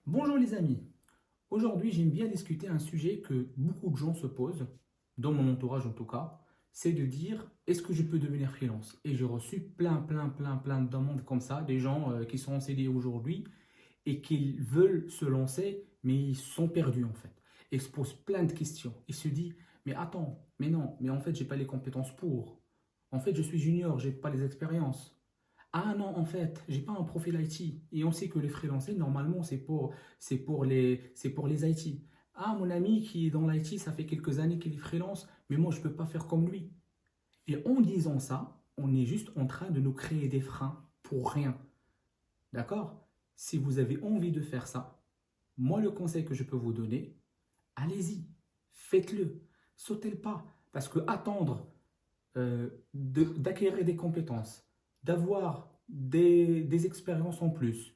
Bonjour les amis, aujourd'hui j'aime bien discuter un sujet que beaucoup de gens se posent, dans mon entourage en tout cas, c'est de dire est-ce que je peux devenir freelance? Et j'ai reçu plein de demandes comme ça, des gens qui sont en CDI aujourd'hui et qui veulent se lancer mais ils sont perdus en fait. Ils se posent plein de questions, ils se disent mais attends, mais non, mais en fait j'ai pas les compétences pour, en fait je suis junior, j'ai pas les expériences. Ah non, en fait, j'ai pas un profil IT. Et on sait que les freelancers, normalement, c'est pour les IT. Ah, mon ami qui est dans l'IT, ça fait quelques années qu'il est freelance, mais moi, je peux pas faire comme lui. Et en disant ça, on est juste en train de nous créer des freins pour rien. D'accord? Si vous avez envie de faire ça, moi, le conseil que je peux vous donner, allez-y, faites-le, sautez le pas. Parce que attendre d'acquérir des compétences, d'avoir des expériences en plus,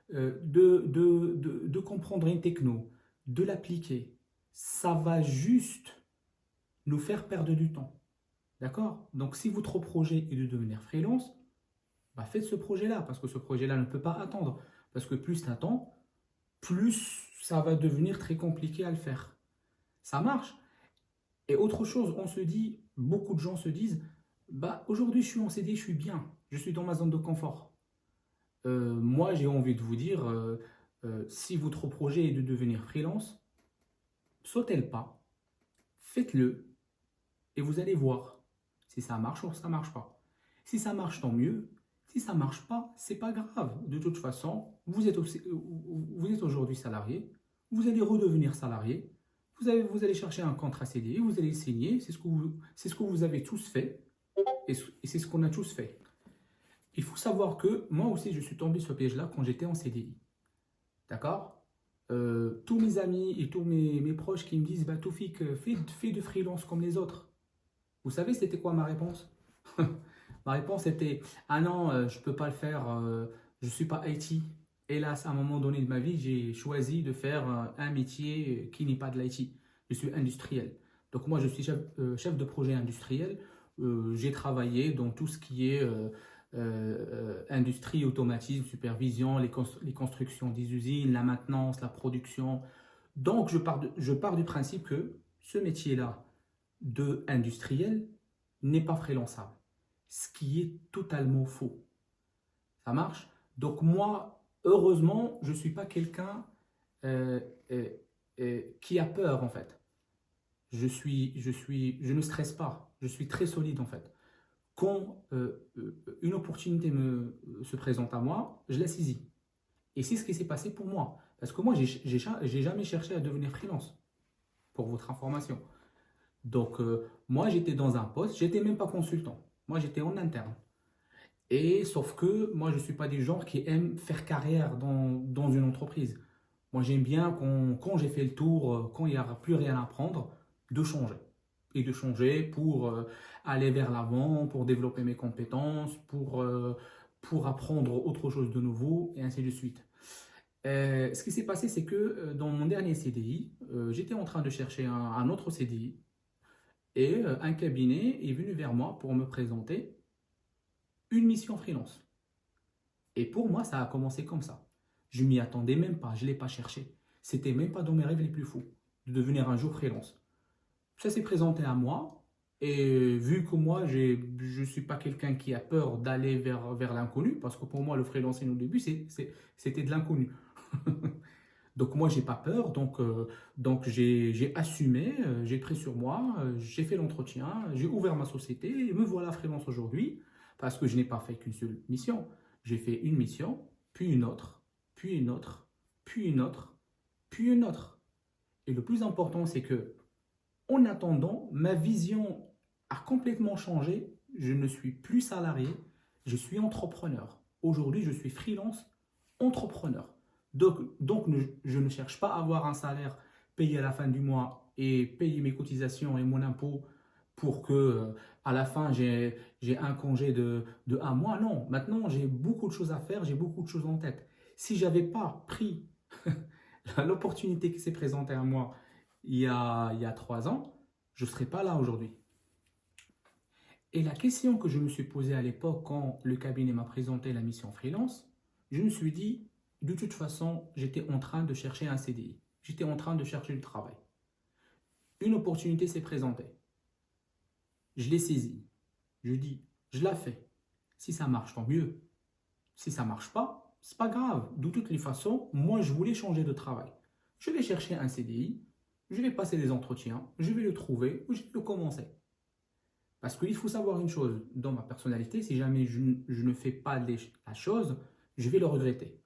de comprendre une techno, de l'appliquer, ça va juste nous faire perdre du temps. D'accord? Donc, si votre projet est de devenir freelance, bah faites ce projet-là, parce que ce projet-là ne peut pas attendre. Parce que plus tu attends, plus ça va devenir très compliqué à le faire. Ça marche. Et autre chose, on se dit, beaucoup de gens se disent, bah aujourd'hui je suis en CD, je suis bien, je suis dans ma zone de confort. Moi j'ai envie de vous dire, si votre projet est de devenir freelance, sautez le pas, faites-le et vous allez voir si ça marche ou ça marche pas. Si ça marche, tant mieux. Si ça marche pas, c'est pas grave. De toute façon, vous êtes aujourd'hui salarié, vous allez redevenir salarié, vous allez chercher un contrat CDI, vous allez signer, c'est ce que vous avez tous fait et c'est ce qu'on a tous fait. Il faut savoir que moi aussi, je suis tombé sur ce piège-là quand j'étais en CDI. D'accord? Tous mes amis et tous mes proches qui me disent bah, Toufik, fais de freelance comme les autres. Vous savez, c'était quoi ma réponse? Ma réponse était ah non, je ne peux pas le faire, je ne suis pas IT. Hélas, à un moment donné de ma vie, j'ai choisi de faire un métier qui n'est pas de l'IT. Je suis industriel. Donc moi, je suis chef de projet industriel. J'ai travaillé dans tout ce qui est industrie, automatisme, supervision, les constructions des usines, la maintenance, la production. Donc je pars du principe que ce métier-là de industriel n'est pas freelançable, ce qui est totalement faux. Ça marche? Donc moi, heureusement, je ne suis pas quelqu'un euh, euh, qui a peur en fait. Je ne stresse pas. Je suis très solide en fait. Quand une opportunité se présente à moi, je la saisis. Et c'est ce qui s'est passé pour moi. Parce que moi, j'ai jamais cherché à devenir freelance, pour votre information. Donc, moi, j'étais dans un poste, j'étais même pas consultant. Moi, j'étais en interne. Et sauf que moi, je ne suis pas du genre qui aime faire carrière dans une entreprise. Moi, j'aime bien quand j'ai fait le tour, quand il n'y a plus rien à apprendre, de changer. Et de changer pour aller vers l'avant, pour développer mes compétences, pour apprendre autre chose de nouveau, et ainsi de suite. Ce qui s'est passé, c'est que dans mon dernier CDI, j'étais en train de chercher un autre CDI et un cabinet est venu vers moi pour me présenter une mission freelance. Et pour moi, ça a commencé comme ça. Je m'y attendais même pas, je ne l'ai pas cherché. C'était même pas dans mes rêves les plus fous de devenir un jour freelance. Ça s'est présenté à moi et vu que moi, je ne suis pas quelqu'un qui a peur d'aller vers l'inconnu, parce que pour moi, le freelancing au début, c'était de l'inconnu. Donc moi, j'ai pas peur, donc j'ai assumé, j'ai pris sur moi, j'ai fait l'entretien, j'ai ouvert ma société et me voilà freelance aujourd'hui parce que je n'ai pas fait qu'une seule mission. J'ai fait une mission, puis une autre, puis une autre, puis une autre, puis une autre. Et le plus important, c'est que en attendant, ma vision a complètement changé. Je ne suis plus salarié, je suis entrepreneur. Aujourd'hui, je suis freelance entrepreneur. Donc, je ne cherche pas à avoir un salaire payé à la fin du mois et payer mes cotisations et mon impôt pour que à la fin j'ai un congé de un mois. Non, maintenant j'ai beaucoup de choses à faire, j'ai beaucoup de choses en tête. Si j'avais pas pris l'opportunité qui s'est présentée à moi il y a 3 ans, je ne serais pas là aujourd'hui. Et la question que je me suis posée à l'époque quand le cabinet m'a présenté la mission freelance, je me suis dit, de toute façon, j'étais en train de chercher un CDI. J'étais en train de chercher du travail. Une opportunité s'est présentée. Je l'ai saisie. Je dis, je la fais. Si ça marche, tant mieux. Si ça ne marche pas, c'est pas grave. De toutes les façons, moi, je voulais changer de travail. Je vais chercher un CDI, je vais passer des entretiens, je vais le trouver, je vais le commencer. Parce qu'il faut savoir une chose, dans ma personnalité, si jamais je ne fais pas la chose, je vais le regretter.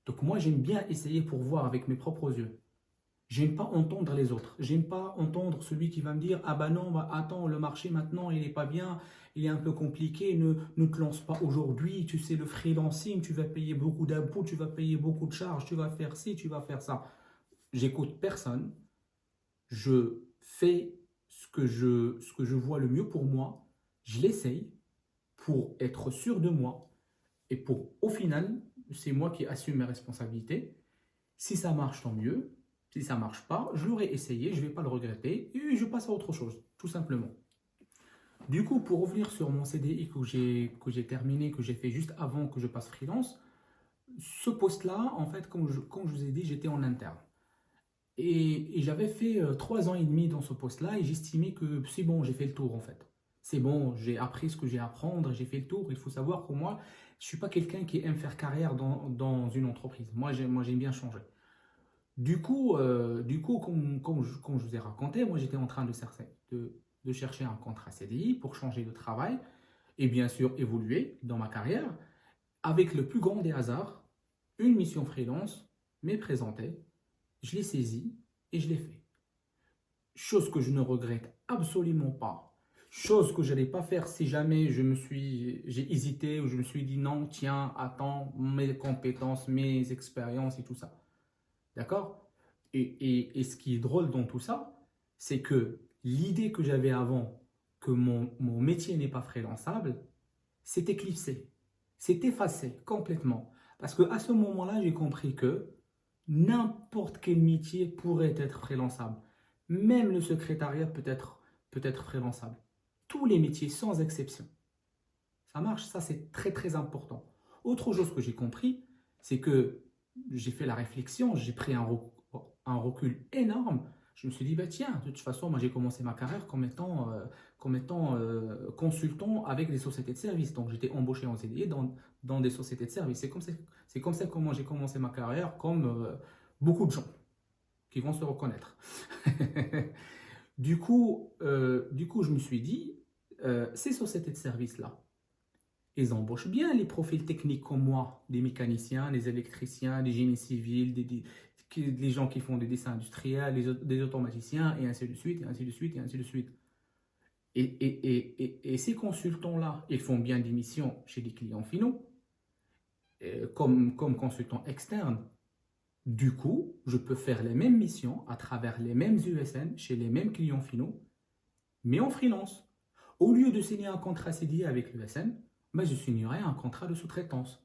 Donc moi, j'aime bien essayer pour voir avec mes propres yeux. J'aime pas entendre les autres. J'aime pas entendre celui qui va me dire: ah bah non, bah attends, le marché maintenant, il n'est pas bien, il est un peu compliqué, ne te lance pas aujourd'hui, tu sais, le freelancing, tu vas payer beaucoup d'impôts, tu vas payer beaucoup de charges, tu vas faire ci, tu vas faire ça. J'écoute personne, je fais ce que je vois le mieux pour moi, je l'essaye pour être sûr de moi et pour, au final, c'est moi qui assume mes responsabilités. Si ça marche, tant mieux. Si ça ne marche pas, je l'aurais essayé, je ne vais pas le regretter et je passe à autre chose, tout simplement. Du coup, pour revenir sur mon CDI que j'ai terminé, que j'ai fait juste avant que je passe freelance, ce poste-là, en fait, comme je vous ai dit, j'étais en interne. Et j'avais fait 3 ans et demi dans ce poste-là et j'estimais que c'est bon, j'ai fait le tour en fait. C'est bon, j'ai appris ce que j'ai à apprendre, j'ai fait le tour. Il faut savoir que moi, je ne suis pas quelqu'un qui aime faire carrière dans une entreprise. Moi, j'aime bien changer. Comme je vous ai raconté, moi j'étais en train de chercher un contrat CDI pour changer de travail et bien sûr évoluer dans ma carrière. Avec le plus grand des hasards, une mission freelance m'est présentée, je l'ai saisie et je l'ai fait. Chose que je ne regrette absolument pas. Chose que je n'allais pas faire si jamais j'ai hésité ou je me suis dit non, tiens, attends, mes compétences, mes expériences et tout ça. D'accord? Et ce qui est drôle dans tout ça, c'est que l'idée que j'avais avant, que mon métier n'est pas freelançable, s'est éclipsée, s'est effacée complètement. Parce qu'à ce moment-là, j'ai compris que n'importe quel métier pourrait être freelançable. Même le secrétariat peut être freelançable. Tous les métiers, sans exception. Ça marche, ça c'est très très important. Autre chose que j'ai compris, c'est que j'ai fait la réflexion, j'ai pris un recul énorme. Je me suis dit, bah tiens, de toute façon, moi j'ai commencé ma carrière comme étant consultant avec des sociétés de services. Donc j'étais embauché en CDI dans des sociétés de services. C'est comme ça comment j'ai commencé ma carrière, comme beaucoup de gens qui vont se reconnaître. Du coup, je me suis dit, ces sociétés de services-là, ils embauchent bien les profils techniques comme moi, des mécaniciens, des électriciens, des génies civils, des gens qui font des dessins industriels, des automaticiens, et ainsi de suite, et ainsi de suite, et ainsi de suite. Et ces consultants-là, ils font bien des missions chez des clients finaux, comme consultants externes. Du coup, je peux faire les mêmes missions à travers les mêmes USN, chez les mêmes clients finaux, mais en freelance. Au lieu de signer un contrat CDI avec l'USN, ben, je signerai un contrat de sous-traitance.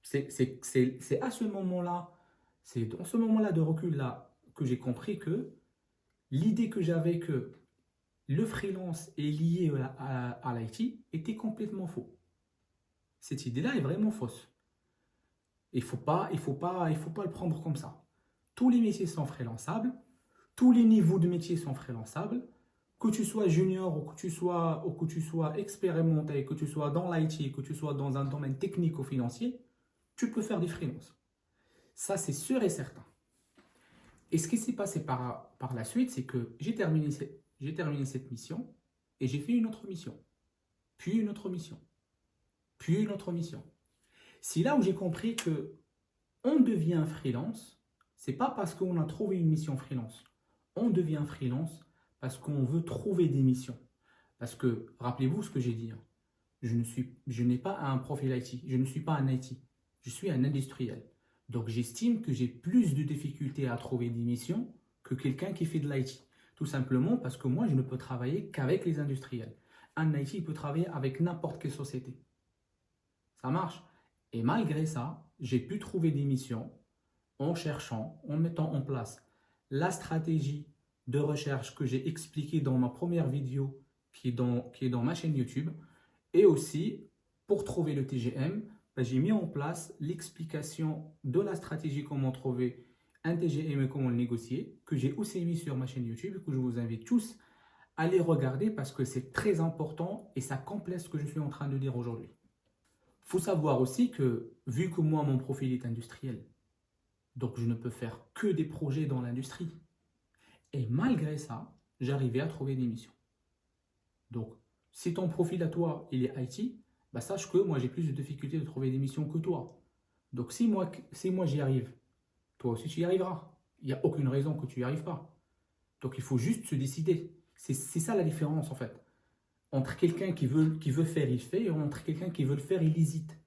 C'est à ce moment-là, c'est dans ce moment-là de recul-là que j'ai compris que l'idée que j'avais que le freelance est lié à l'IT était complètement faux. Cette idée-là est vraiment fausse. Il ne faut pas le prendre comme ça. Tous les métiers sont freelançables, tous les niveaux de métiers sont freelançables. Que tu sois junior ou que tu sois expérimenté, que tu sois dans l'IT, que tu sois dans un domaine technique ou financier, tu peux faire des freelances. Ça, c'est sûr et certain. Et ce qui s'est passé par la suite, c'est que j'ai terminé cette mission et j'ai fait une autre mission, puis une autre mission, puis une autre mission. C'est là où j'ai compris que on devient freelance, c'est pas parce qu'on a trouvé une mission freelance. On devient freelance parce qu'on veut trouver des missions. Parce que, rappelez-vous ce que j'ai dit, hein, je n'ai pas un profil IT, je ne suis pas un IT, je suis un industriel. Donc j'estime que j'ai plus de difficultés à trouver des missions que quelqu'un qui fait de l'IT. Tout simplement parce que moi, je ne peux travailler qu'avec les industriels. Un IT, il peut travailler avec n'importe quelle société. Ça marche. Et malgré ça, j'ai pu trouver des missions en cherchant, en mettant en place la stratégie de recherche que j'ai expliquée dans ma première vidéo qui est dans ma chaîne YouTube, et aussi pour trouver le TGM, ben, j'ai mis en place l'explication de la stratégie, comment trouver un TGM et comment le négocier, que j'ai aussi mis sur ma chaîne YouTube et que je vous invite tous à les regarder parce que c'est très important et ça complète ce que je suis en train de dire aujourd'hui. Il faut savoir aussi que, vu que moi, mon profil est industriel, donc je ne peux faire que des projets dans l'industrie. Et malgré ça, j'arrivais à trouver des missions. Donc, si ton profil à toi, il est IT, bah sache que moi, j'ai plus de difficultés de trouver des missions que toi. Donc, si moi j'y arrive, toi aussi tu y arriveras. Il n'y a aucune raison que tu n'y arrives pas. Donc, il faut juste se décider. C'est ça la différence, en fait. Entre quelqu'un qui veut faire, il fait, et entre quelqu'un qui veut le faire, il hésite.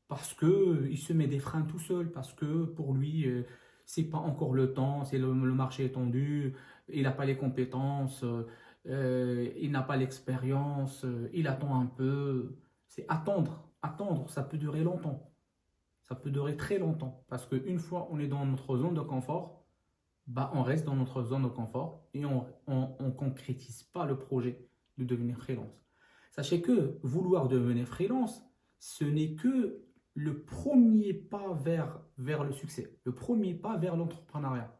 Parce qu'il se met des freins tout seul, parce que pour lui, c'est pas encore le temps, c'est le marché est tendu, il n'a pas les compétences, il n'a pas l'expérience, il attend un peu. C'est attendre, attendre, ça peut durer longtemps. Ça peut durer très longtemps. Parce qu'une fois on est dans notre zone de confort, bah on reste dans notre zone de confort et on ne concrétise pas le projet de devenir freelance. Sachez que vouloir devenir freelance, ce n'est que le premier pas vers le succès, le premier pas vers l'entrepreneuriat.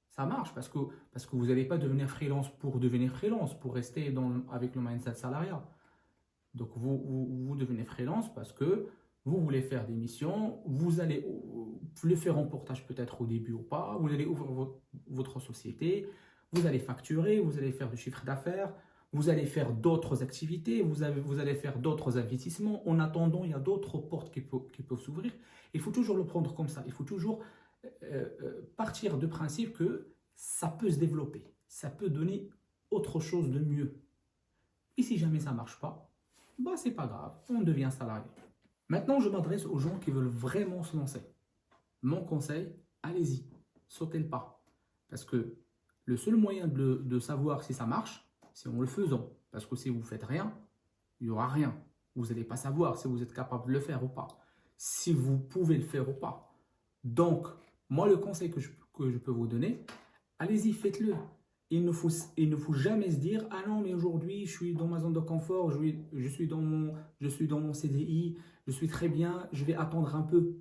Ça marche parce que vous n'allez pas devenir freelance pour devenir freelance, pour rester avec le mindset salariat. Donc vous devenez freelance parce que vous voulez faire des missions, vous allez le faire en portage peut-être au début ou pas, vous allez ouvrir votre société, vous allez facturer, vous allez faire du chiffre d'affaires, vous allez faire d'autres activités, vous allez faire d'autres investissements. En attendant, il y a d'autres portes qui peuvent s'ouvrir. Il faut toujours le prendre comme ça. Il faut toujours partir du principe que ça peut se développer. Ça peut donner autre chose de mieux. Et si jamais ça ne marche pas, bah, c'est pas grave, on devient salarié. Maintenant, je m'adresse aux gens qui veulent vraiment se lancer. Mon conseil, allez-y, sautez le pas. Parce que le seul moyen de savoir si ça marche, c'est en le faisant. Parce que si vous ne faites rien, il n'y aura rien. Vous n'allez pas savoir si vous êtes capable de le faire ou pas. Si vous pouvez le faire ou pas. Donc, moi, le conseil que je peux vous donner, allez-y, faites-le. Il ne faut jamais se dire « Ah non, mais aujourd'hui, je suis dans ma zone de confort, je suis dans mon CDI, je suis très bien, je vais attendre un peu. »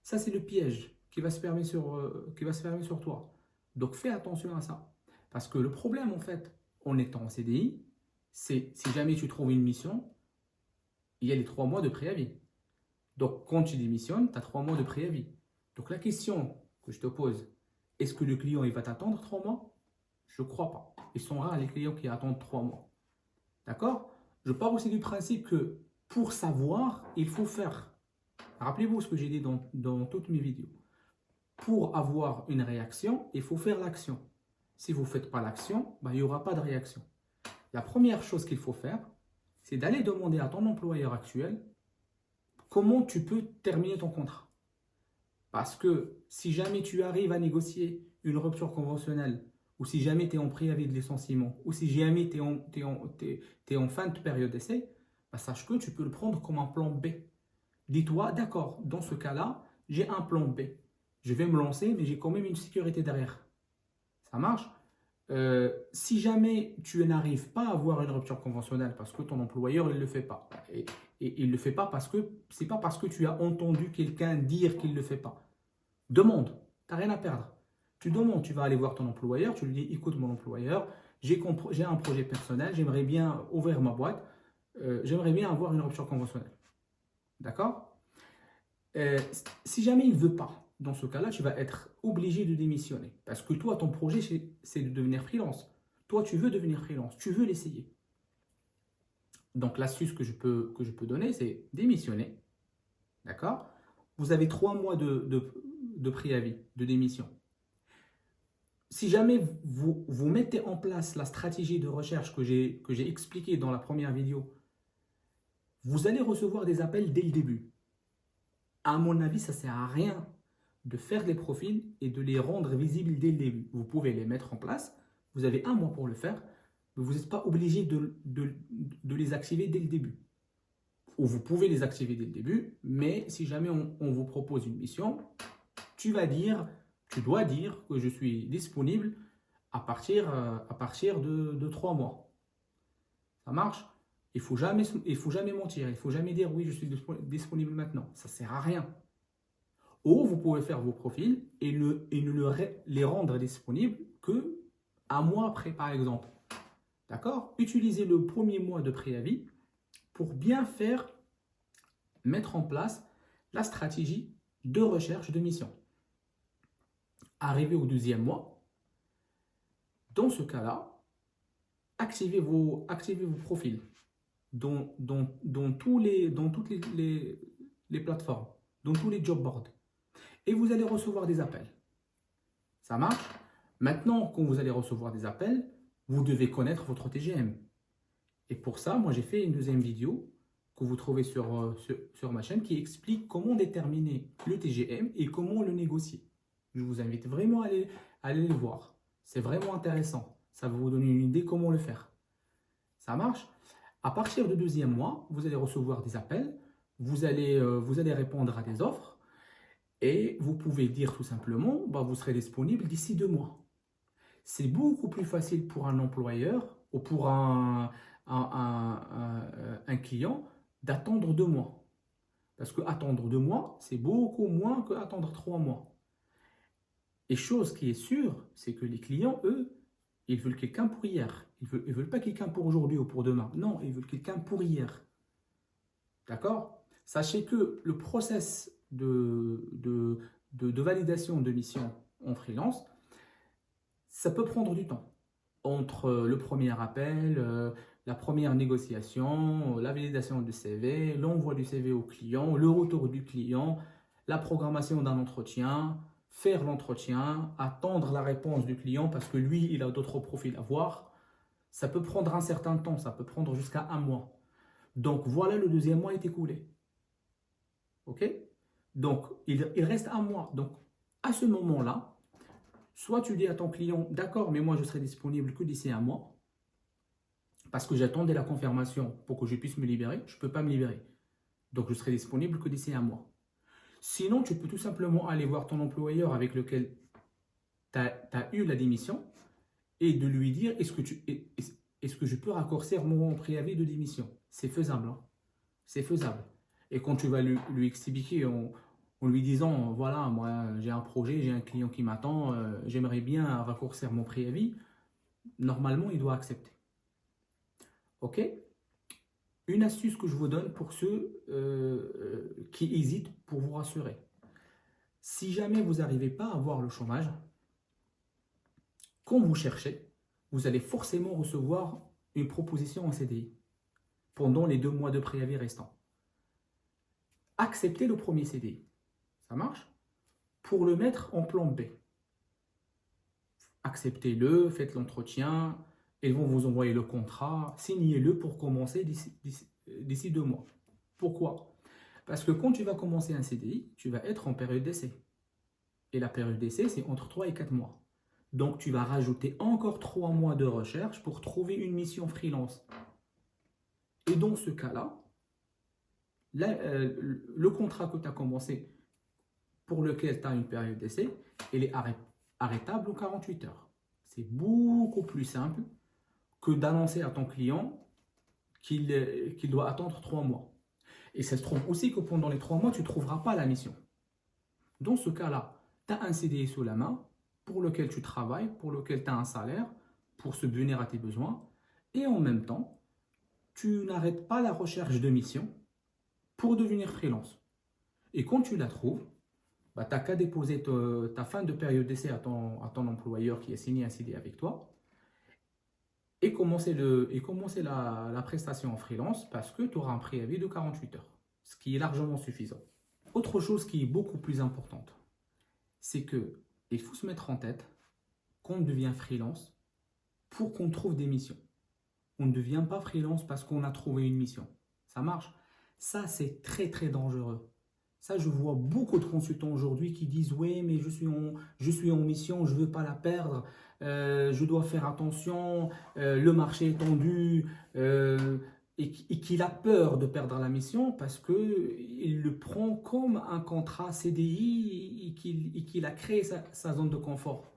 Ça, c'est le piège qui va se fermer sur toi. Donc, fais attention à ça. Parce que le problème, en fait, en étant en CDI, c'est si jamais tu trouves une mission, il y a les 3 mois de préavis. Donc, quand tu démissionnes, tu as 3 mois de préavis. Donc, la question que je te pose, est-ce que le client il va t'attendre 3 mois? Je ne crois pas. Ils sont rares les clients qui attendent 3 mois. D'accord? Je pars aussi du principe que pour savoir, il faut faire. Rappelez-vous ce que j'ai dit dans toutes mes vidéos. Pour avoir une réaction, il faut faire l'action. Si vous ne faites pas l'action, ben, il n'y aura pas de réaction. La première chose qu'il faut faire, c'est d'aller demander à ton employeur actuel comment tu peux terminer ton contrat. Parce que si jamais tu arrives à négocier une rupture conventionnelle, ou si jamais tu es en préavis de licenciement, ou si jamais tu es en fin de période d'essai, ben sache que tu peux le prendre comme un plan B. Dis-toi, d'accord, dans ce cas-là, j'ai un plan B. Je vais me lancer, mais j'ai quand même une sécurité derrière. Ça marche? Si jamais tu n'arrives pas à avoir une rupture conventionnelle parce que ton employeur ne le fait pas, et il ne le fait pas parce que c'est pas parce que tu as entendu quelqu'un dire qu'il ne le fait pas. Demande, tu n'as rien à perdre. Tu demandes, tu vas aller voir ton employeur, tu lui dis écoute mon employeur, j'ai un projet personnel, j'aimerais bien ouvrir ma boîte, j'aimerais bien avoir une rupture conventionnelle. D'accord? Si jamais il ne veut pas, dans ce cas-là, tu vas être obligé de démissionner. Parce que toi, ton projet, c'est de devenir freelance. Toi, tu veux devenir freelance, tu veux l'essayer. Donc, l'astuce que je peux donner, c'est démissionner. D'accord? Vous avez 3 mois de préavis, de démission. Si jamais vous mettez en place la stratégie de recherche que j'ai expliquée dans la première vidéo, vous allez recevoir des appels dès le début. À mon avis, ça ne sert à rien de faire des profils et de les rendre visibles dès le début. Vous pouvez les mettre en place, vous avez 1 mois pour le faire, mais vous n'êtes pas obligé de les activer dès le début. Ou vous pouvez les activer dès le début, mais si jamais on vous propose une mission, tu dois dire que je suis disponible à partir de 3 mois. Ça marche? Il faut jamais mentir. Il ne faut jamais dire oui, je suis disponible maintenant. Ça ne sert à rien. Ou vous pouvez faire vos profils et les rendre disponibles que un mois après, par exemple. D'accord? Utilisez le premier mois de préavis pour bien mettre en place la stratégie de recherche de mission. Arrivé au deuxième mois, dans ce cas-là, activez vos profils dans toutes les plateformes, dans tous les job boards. Et vous allez recevoir des appels. Ça marche? Maintenant, quand vous allez recevoir des appels, vous devez connaître votre TGM. Et pour ça, moi, j'ai fait une deuxième vidéo que vous trouvez sur ma chaîne qui explique comment déterminer le TGM et comment le négocier. Je vous invite vraiment à aller le voir. C'est vraiment intéressant. Ça va vous donner une idée comment le faire. Ça marche? À partir du deuxième mois, vous allez recevoir des appels, vous allez répondre à des offres et vous pouvez dire tout simplement, vous serez disponible d'ici 2 mois. C'est beaucoup plus facile pour un employeur ou pour un client d'attendre 2 mois. Parce que attendre 2 mois, c'est beaucoup moins qu'attendre 3 mois. Et chose qui est sûre, c'est que les clients, eux, ils veulent quelqu'un pour hier. Ils veulent pas quelqu'un pour aujourd'hui ou pour demain. Non, ils veulent quelqu'un pour hier. D'accord? Sachez que le process de validation de mission en freelance, ça peut prendre du temps. Entre le premier appel, la première négociation, la validation du CV, l'envoi du CV au client, le retour du client, la programmation d'un entretien, faire l'entretien, attendre la réponse du client parce que lui, il a d'autres profils à voir. Ça peut prendre un certain temps, ça peut prendre jusqu'à 1 mois. Donc voilà, le deuxième mois est écoulé. OK? Donc il reste 1 mois. Donc à ce moment-là, soit tu dis à ton client, d'accord, mais moi je serai disponible que d'ici 1 mois parce que j'attendais la confirmation pour que je puisse me libérer. Je ne peux pas me libérer. Donc je serai disponible que d'ici 1 mois. Sinon, tu peux tout simplement aller voir ton employeur avec lequel tu as eu la démission et de lui dire est-ce que je peux raccourcir mon préavis de démission? C'est faisable. Hein? C'est faisable. Et quand tu vas lui expliquer en lui disant voilà, moi j'ai un projet, j'ai un client qui m'attend, j'aimerais bien raccourcir mon préavis, normalement il doit accepter. OK? Une astuce que je vous donne pour ceux qui hésitent pour vous rassurer. Si jamais vous n'arrivez pas à avoir le chômage, quand vous cherchez, vous allez forcément recevoir une proposition en CDI pendant les 2 mois de préavis restants. Acceptez le premier CDI. Ça marche? Pour le mettre en plan B. Acceptez-le, faites l'entretien, ils vont vous envoyer le contrat, signez-le pour commencer d'ici 2 mois. Pourquoi? Parce que quand tu vas commencer un CDI, tu vas être en période d'essai. Et la période d'essai, c'est entre 3 et 4 mois. Donc, tu vas rajouter encore 3 mois de recherche pour trouver une mission freelance. Et dans ce cas-là, le contrat que tu as commencé, pour lequel tu as une période d'essai, il est arrêtable en 48 heures. C'est beaucoup plus simple que d'annoncer à ton client qu'il doit attendre 3 mois. Et ça se trouve aussi que pendant les 3 mois, tu ne trouveras pas la mission. Dans ce cas-là, tu as un CDI sous la main pour lequel tu travailles, pour lequel tu as un salaire, pour subvenir à tes besoins. Et en même temps, tu n'arrêtes pas la recherche de mission pour devenir freelance. Et quand tu la trouves, tu n'as qu'à déposer ta fin de période d'essai à ton employeur qui a signé un CDI avec toi et commencer la prestation en freelance parce que tu auras un préavis de 48 heures, ce qui est largement suffisant. Autre chose qui est beaucoup plus importante, c'est qu'il faut se mettre en tête qu'on devient freelance pour qu'on trouve des missions. On ne devient pas freelance parce qu'on a trouvé une mission. Ça marche. Ça, c'est très, très dangereux. Ça, je vois beaucoup de consultants aujourd'hui qui disent « Oui, mais je suis en mission, je ne veux pas la perdre, je dois faire attention, le marché est tendu. Et qu'il a peur de perdre la mission parce qu'il le prend comme un contrat CDI et qu'il a créé sa zone de confort.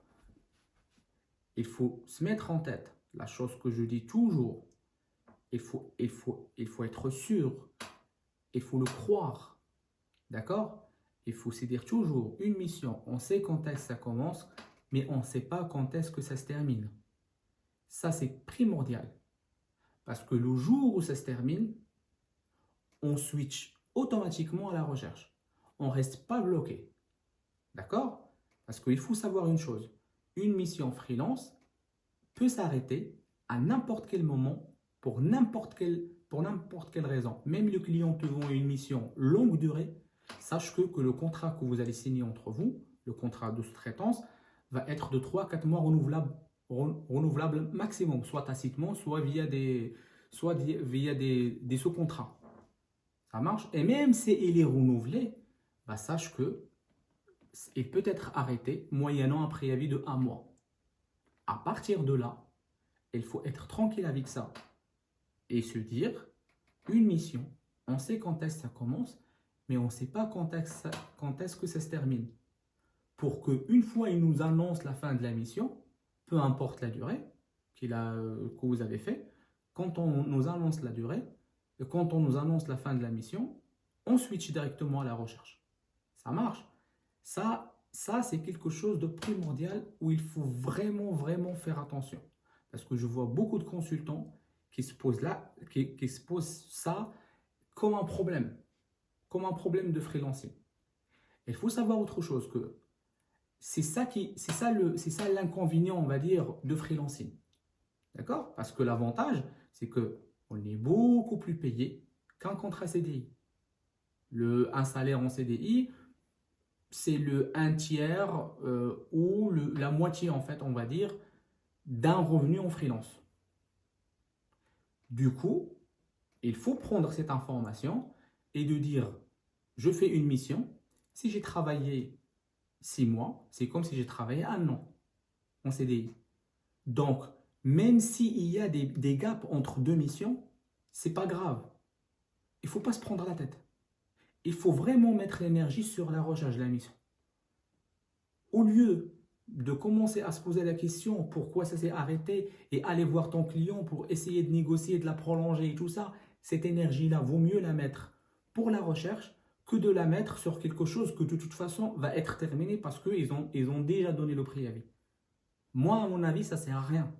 Il faut se mettre en tête la chose que je dis toujours. Il faut être sûr, il faut le croire, d'accord? Il faut se dire toujours, une mission, on sait quand est-ce que ça commence, mais on ne sait pas quand est-ce que ça se termine. Ça, c'est primordial. Parce que le jour où ça se termine, on switch automatiquement à la recherche. On ne reste pas bloqué. D'accord? Parce qu'il faut savoir une chose. Une mission freelance peut s'arrêter à n'importe quel moment, pour n'importe quelle raison. Même le client te vend une mission longue durée, sache que le contrat que vous allez signer entre vous, le contrat de sous-traitance, va être de 3 à 4 mois renouvelable maximum, soit tacitement, soit via des sous-contrats. Ça marche. Et même s'il est renouvelé, bah sache qu'il peut être arrêté moyennant un préavis de 1 mois. À partir de là, il faut être tranquille avec ça et se dire, une mission, on sait quand est-ce que ça commence, mais on ne sait pas quand est-ce que ça se termine. Pour qu'une fois il nous annonce la fin de la mission, peu importe la durée que vous avez fait, quand on nous annonce la durée, quand on nous annonce la fin de la mission, on switch directement à la recherche. Ça marche. Ça c'est quelque chose de primordial où il faut vraiment, vraiment faire attention. Parce que je vois beaucoup de consultants qui se posent ça comme un problème de freelancing. Il faut savoir autre chose que c'est ça l'inconvénient, on va dire, de freelancing. D'accord? Parce que l'avantage, c'est qu'on est beaucoup plus payé qu'un contrat CDI. Un salaire en CDI, c'est le 1/3 ou la moitié, en fait, on va dire, d'un revenu en freelance. Du coup, il faut prendre cette information et de dire, je fais une mission, si j'ai travaillé 6 mois, c'est comme si j'ai travaillé 1 an en CDI. Donc, même s'il y a des gaps entre deux missions, c'est pas grave. Il ne faut pas se prendre la tête. Il faut vraiment mettre l'énergie sur la recherche de la mission. Au lieu de commencer à se poser la question pourquoi ça s'est arrêté et aller voir ton client pour essayer de négocier, de la prolonger et tout ça, cette énergie-là, vaut mieux la mettre pour la recherche que de la mettre sur quelque chose que de toute façon va être terminé parce qu'ils ont déjà donné le préavis. Moi, à mon avis, ça ne sert à rien.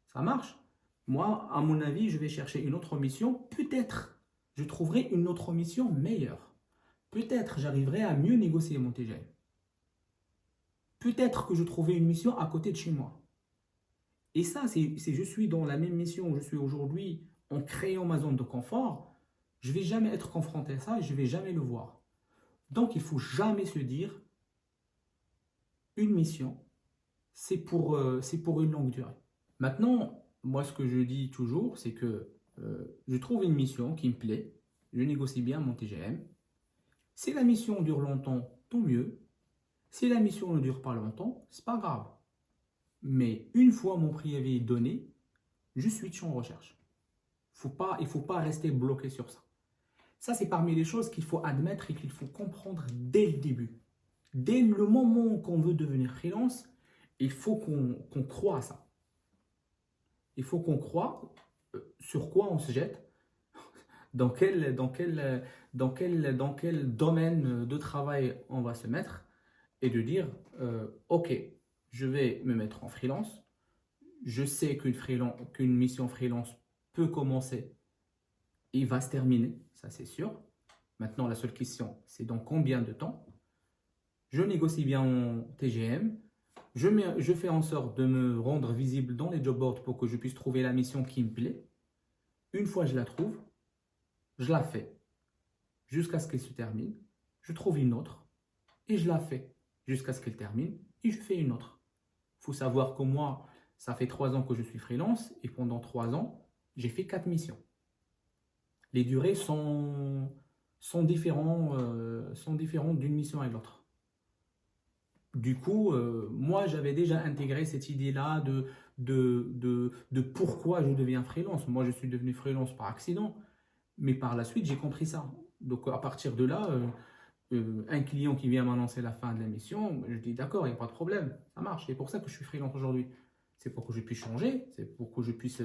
Ça marche. Moi, à mon avis, je vais chercher une autre mission. Peut-être je trouverai une autre mission meilleure. Peut-être j'arriverai à mieux négocier mon TGM. Peut-être que je trouverai une mission à côté de chez moi. Et ça, je suis dans la même mission où je suis aujourd'hui en créant ma zone de confort, je ne vais jamais être confronté à ça et je ne vais jamais le voir. Donc, il ne faut jamais se dire une mission, c'est pour une longue durée. Maintenant, moi, ce que je dis toujours, c'est que je trouve une mission qui me plaît, je négocie bien mon TGM. Si la mission dure longtemps, tant mieux. Si la mission ne dure pas longtemps, c'est pas grave. Mais une fois mon préavis est donné, je switch en recherche. Il ne faut pas rester bloqué sur ça. Ça, c'est parmi les choses qu'il faut admettre et qu'il faut comprendre dès le début. Dès le moment qu'on veut devenir freelance, il faut qu'on croie à ça. Il faut qu'on croie sur quoi on se jette, dans quel domaine de travail on va se mettre et de dire ok, je vais me mettre en freelance. Je sais qu'une mission freelance peut commencer et va se terminer, ça c'est sûr. Maintenant, la seule question, c'est dans combien de temps. Je négocie bien mon TGM. Je fais en sorte de me rendre visible dans les job boards pour que je puisse trouver la mission qui me plaît. Une fois que je la trouve, je la fais jusqu'à ce qu'elle se termine. Je trouve une autre et je la fais jusqu'à ce qu'elle termine et je fais une autre. Il faut savoir que moi, ça fait 3 ans que je suis freelance et pendant 3 ans, j'ai fait 4 missions. Les durées sont différentes d'une mission à l'autre. Du coup, moi, j'avais déjà intégré cette idée-là de pourquoi je deviens freelance. Moi, je suis devenu freelance par accident, mais par la suite, j'ai compris ça. Donc, à partir de là, un client qui vient m'annoncer la fin de la mission, je dis d'accord, il n'y a pas de problème, ça marche. C'est pour ça que je suis freelance aujourd'hui. C'est pour que je puisse changer, c'est pour que je puisse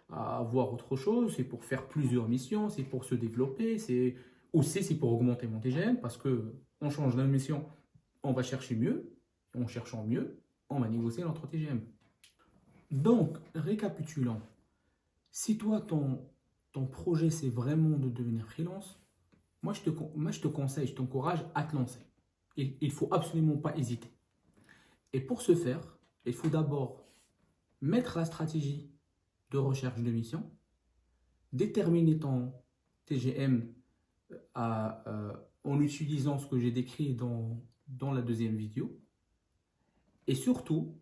avoir autre chose, c'est pour faire plusieurs missions, c'est pour se développer, c'est aussi c'est pour augmenter mon TGM parce que on change de mission, on va chercher mieux, en cherchant mieux, on va négocier notre TGM. Donc, récapitulons, si toi, ton projet, c'est vraiment de devenir freelance, moi, je te conseille, je t'encourage à te lancer. Il ne faut absolument pas hésiter. Et pour ce faire, il faut d'abord mettre la stratégie de recherche de mission, déterminer ton TGM en utilisant ce que j'ai décrit dans la deuxième vidéo. Et surtout,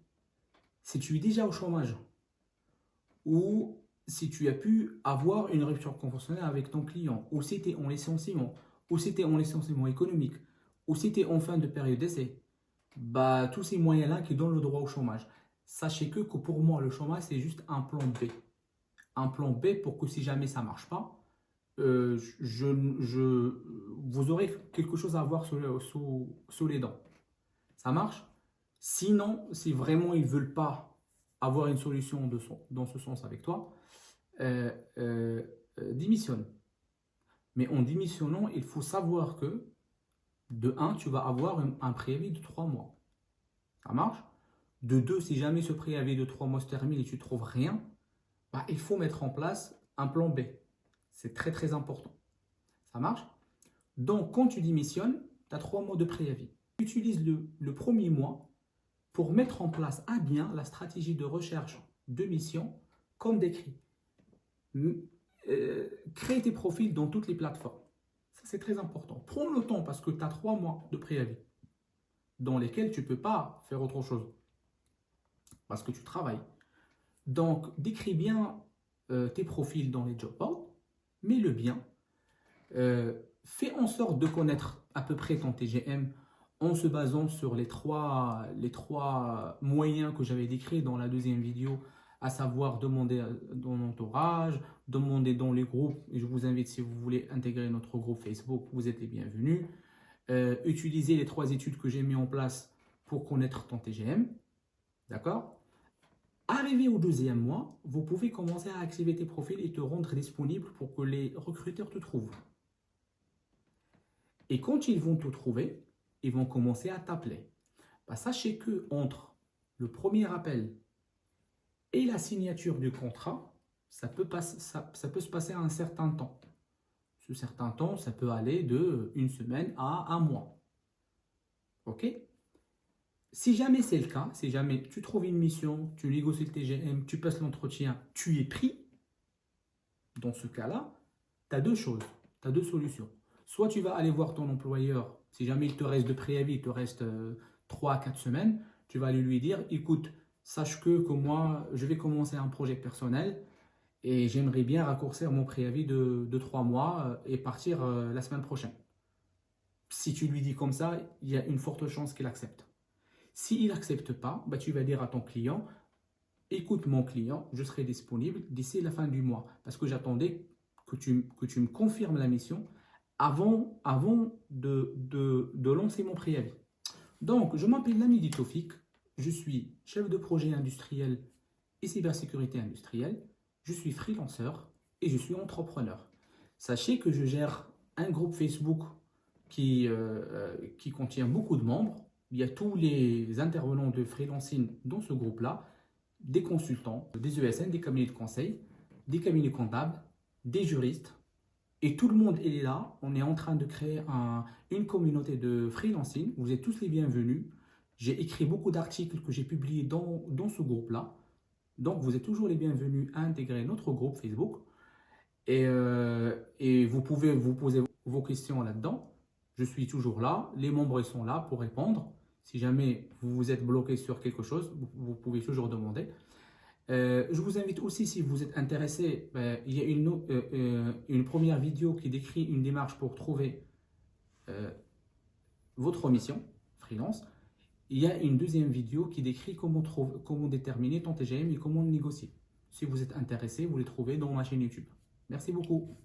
si tu es déjà au chômage ou si tu as pu avoir une rupture conventionnelle avec ton client, ou si tu es en licenciement, ou si tu es en licenciement économique, ou si tu es en fin de période d'essai, bah, tous ces moyens-là qui donnent le droit au chômage. Sachez que pour moi, le chômage, c'est juste un plan B. Un plan B pour que si jamais ça ne marche pas, vous aurez quelque chose à avoir sous les dents. Ça marche? Sinon, si vraiment ils ne veulent pas avoir une solution dans ce sens avec toi, démissionne. Mais en démissionnant, il faut savoir que, de 1, tu vas avoir un préavis de 3 mois. Ça marche? De 2, si jamais ce préavis de 3 mois se termine et tu ne trouves rien, bah, il faut mettre en place un plan B. C'est très très important. Ça marche? Donc, quand tu démissionnes, tu as 3 mois de préavis. Tu utilises le premier mois pour mettre en place à bien la stratégie de recherche de mission comme décrit. Crée tes profils dans toutes les plateformes. Ça, c'est très important. Prends le temps parce que tu as 3 mois de préavis dans lesquels tu ne peux pas faire autre chose parce que tu travailles. Donc, décris bien tes profils dans les job boards, mets-le bien. Fais en sorte de connaître à peu près ton TGM en se basant sur les trois moyens que j'avais décrits dans la deuxième vidéo, à savoir demander dans l'entourage, demander dans les groupes. Et je vous invite, si vous voulez intégrer notre groupe Facebook, vous êtes les bienvenus. Utiliser les 3 études que j'ai mis en place pour connaître ton TGM. D'accord? Arrivé au 2e mois, vous pouvez commencer à activer tes profils et te rendre disponible pour que les recruteurs te trouvent. Et quand ils vont te trouver, ils vont commencer à t'appeler. Bah, sachez que entre le premier appel et la signature du contrat, ça peut se passer un certain temps. Ce certain temps, ça peut aller de 1 semaine à 1 mois. Ok? Si jamais c'est le cas, si jamais tu trouves une mission, tu négocies le TGM, tu passes l'entretien, tu es pris, dans ce cas-là, tu as 2 choses, tu as 2 solutions. Soit tu vas aller voir ton employeur, si jamais il te reste de préavis, il te reste 3 à 4 semaines, tu vas aller lui dire, écoute, sache que moi, je vais commencer un projet personnel et j'aimerais bien raccourcir mon préavis de 3 mois et partir la semaine prochaine. Si tu lui dis comme ça, il y a une forte chance qu'il accepte. S'il n'accepte pas, bah, tu vas dire à ton client, écoute mon client, je serai disponible d'ici la fin du mois parce que j'attendais que tu me confirmes la mission avant de lancer mon préavis. Donc, je m'appelle Lamidi Tofik, je suis chef de projet industriel et cybersécurité industrielle, je suis freelanceur et je suis entrepreneur. Sachez que je gère un groupe Facebook qui contient beaucoup de membres. Il y a tous les intervenants de freelancing dans ce groupe-là, des consultants, des ESN, des cabinets de conseil, des cabinets comptables, des juristes. Et tout le monde est là. On est en train de créer une communauté de freelancing. Vous êtes tous les bienvenus. J'ai écrit beaucoup d'articles que j'ai publiés dans ce groupe-là. Donc, vous êtes toujours les bienvenus à intégrer notre groupe Facebook. Et vous pouvez vous poser vos questions là-dedans. Je suis toujours là. Les membres sont là pour répondre. Si jamais vous vous êtes bloqué sur quelque chose, vous pouvez toujours demander. Je vous invite aussi, si vous êtes intéressé, il y a une première vidéo qui décrit une démarche pour trouver votre mission freelance. Il y a une deuxième vidéo qui décrit comment déterminer ton TGM et comment le négocier. Si vous êtes intéressé, vous les trouvez dans ma chaîne YouTube. Merci beaucoup.